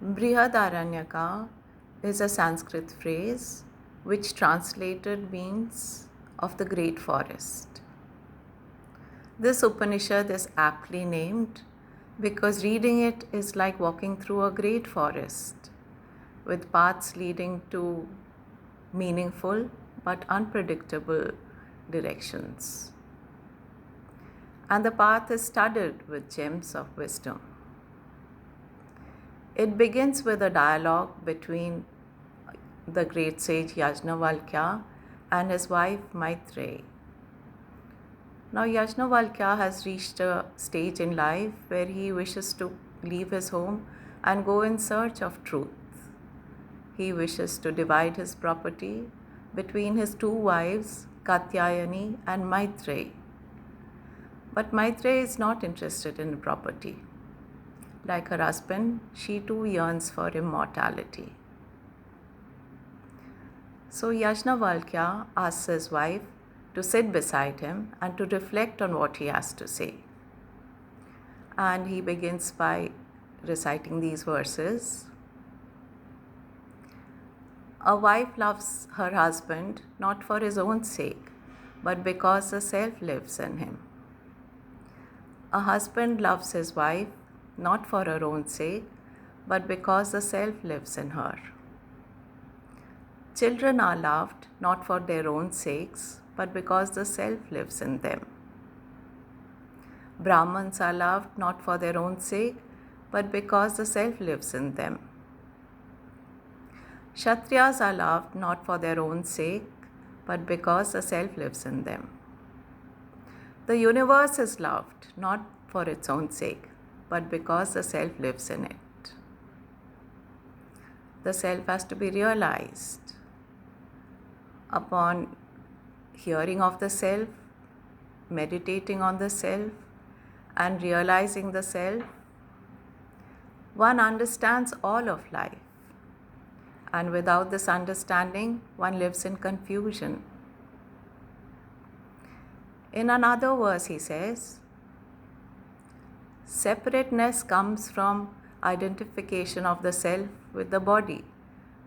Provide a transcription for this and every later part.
Brihadaranyaka is a Sanskrit phrase which translated means of the great forest. This Upanishad is aptly named because reading it is like walking through a great forest with paths leading to meaningful but unpredictable directions. And the path is studded with gems of wisdom. It begins with a dialogue between the great sage Yajnavalkya and his wife Maitreyi. Now Yajnavalkya has reached a stage in life where he wishes to leave his home and go in search of truth. He wishes to divide his property between his two wives, Katyayani and Maitreyi. But Maitreyi is not interested in property. Like her husband, she too yearns for immortality. So Yajnavalkya asks his wife to sit beside him and to reflect on what he has to say. And he begins by reciting these verses. A wife loves her husband not for his own sake, but because the self lives in him. A husband loves his wife not for her own sake, but because the self lives in her. Children are loved not for their own sakes, but because the self lives in them. Brahmins are loved not for their own sake, but because the self lives in them. Kshatriyas are loved not for their own sake, but because the self lives in them. The universe is loved not for its own sake, but because the self lives in it. The self has to be realized. Upon hearing of the self, meditating on the self, and realizing the self, one understands all of life. And without this understanding, one lives in confusion. In another verse, he says, separateness comes from identification of the self with the body,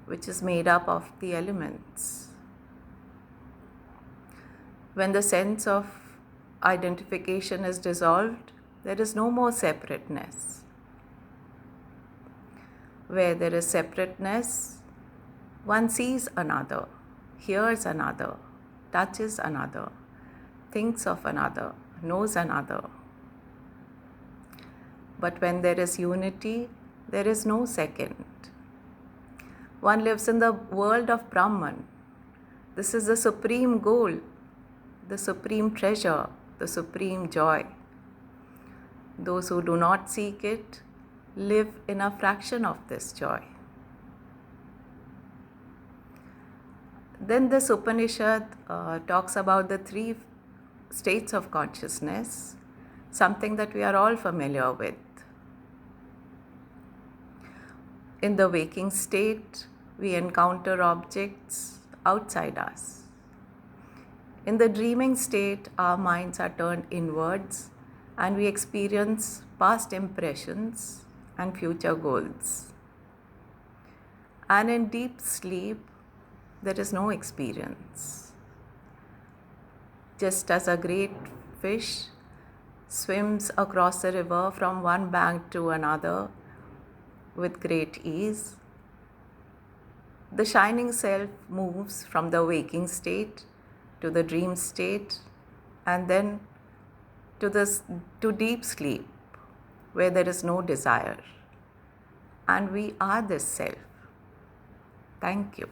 which is made up of the elements. When the sense of identification is dissolved, there is no more separateness. Where there is separateness, one sees another, hears another, touches another, thinks of another, knows another. But when there is unity, there is no second. One lives in the world of Brahman. This is the supreme goal, the supreme treasure, the supreme joy. Those who do not seek it live in a fraction of this joy. Then this Upanishad talks about the three states of consciousness, something that we are all familiar with. In the waking state, we encounter objects outside us. In the dreaming state, our minds are turned inwards and we experience past impressions and future goals. And in deep sleep, there is no experience. Just as a great fish swims across the river from one bank to another with great ease, the shining self moves from the waking state to the dream state and then to deep sleep where there is no desire. And we are this self. Thank you.